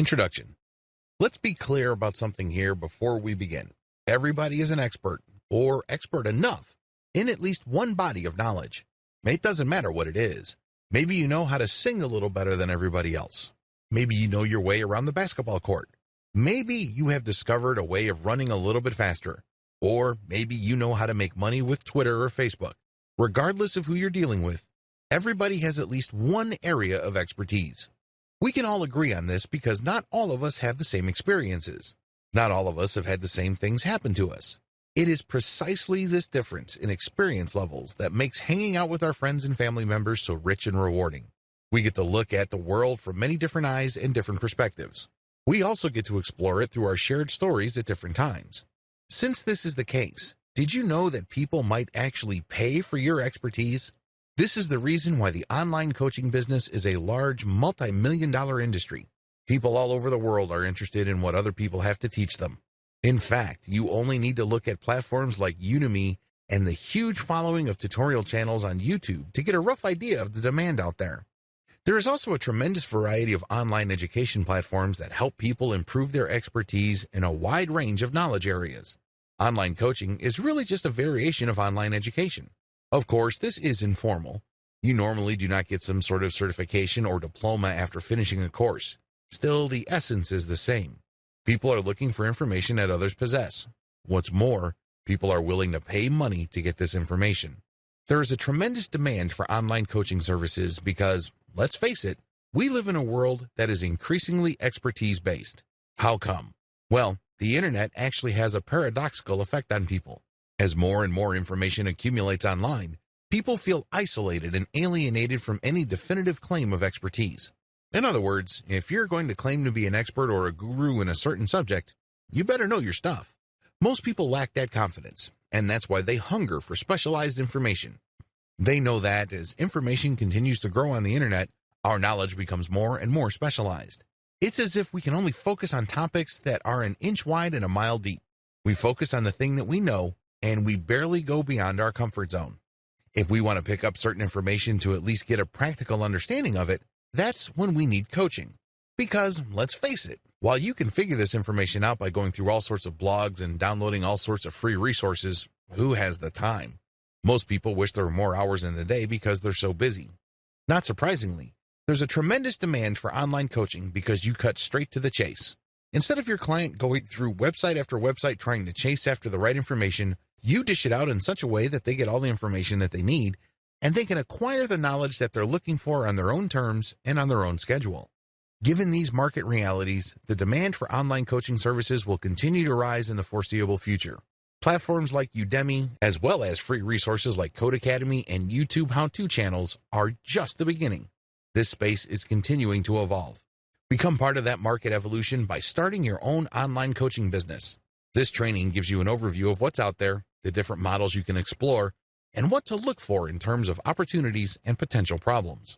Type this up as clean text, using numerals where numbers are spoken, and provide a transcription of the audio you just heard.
Introduction. Let's be clear about something here before we begin. Everybody is an expert, or expert enough, in at least one body of knowledge. It doesn't matter what it is. Maybe you know how to sing a little better than everybody else. Maybe you know your way around the basketball court. Maybe you have discovered a way of running a little bit faster. Or maybe you know how to make money with Twitter or Facebook. Regardless of who you're dealing with, everybody has at least one area of expertise. We can all agree on this because not all of us have the same experiences. Not all of us have had the same things happen to us. It is precisely this difference in experience levels that makes hanging out with our friends and family members so rich and rewarding. We get to look at the world from many different eyes and different perspectives. We also get to explore it through our shared stories at different times. Since this is the case, did you know that people might actually pay for your expertise? This is the reason why the online coaching business is a large multi-million-dollar industry. People all over the world are interested in what other people have to teach them. In fact, you only need to look at platforms like Udemy and the huge following of tutorial channels on YouTube to get a rough idea of the demand out there. There is also a tremendous variety of online education platforms that help people improve their expertise in a wide range of knowledge areas. Online coaching is really just a variation of online education. Of course, this is informal. You normally do not get some sort of certification or diploma after finishing a course. Still, the essence is the same. People are looking for information that others possess. What's more, people are willing to pay money to get this information. There is a tremendous demand for online coaching services because, let's face it, we live in a world that is increasingly expertise-based. How come? Well, the internet actually has a paradoxical effect on people. As more and more information accumulates online, people feel isolated and alienated from any definitive claim of expertise. In other words, if you're going to claim to be an expert or a guru in a certain subject, you better know your stuff. Most people lack that confidence, and that's why they hunger for specialized information. They know that as information continues to grow on the internet, our knowledge becomes more and more specialized. It's as if we can only focus on topics that are an inch wide and a mile deep. We focus on the thing that we know, and we barely go beyond our comfort zone. If we want to pick up certain information to at least get a practical understanding of it, that's when we need coaching. Because, let's face it, while you can figure this information out by going through all sorts of blogs and downloading all sorts of free resources, who has the time? Most people wish there were more hours in the day because they're so busy. Not surprisingly, there's a tremendous demand for online coaching because you cut straight to the chase. Instead of your client going through website after website trying to chase after the right information, you dish it out in such a way that they get all the information that they need, and they can acquire the knowledge that they're looking for on their own terms and on their own schedule. Given these market realities, the demand for online coaching services will continue to rise in the foreseeable future. Platforms like Udemy, as well as free resources like Code Academy and YouTube how-to channels, are just the beginning. This space is continuing to evolve. Become part of that market evolution by starting your own online coaching business. This training gives you an overview of what's out there, the different models you can explore, and what to look for in terms of opportunities and potential problems.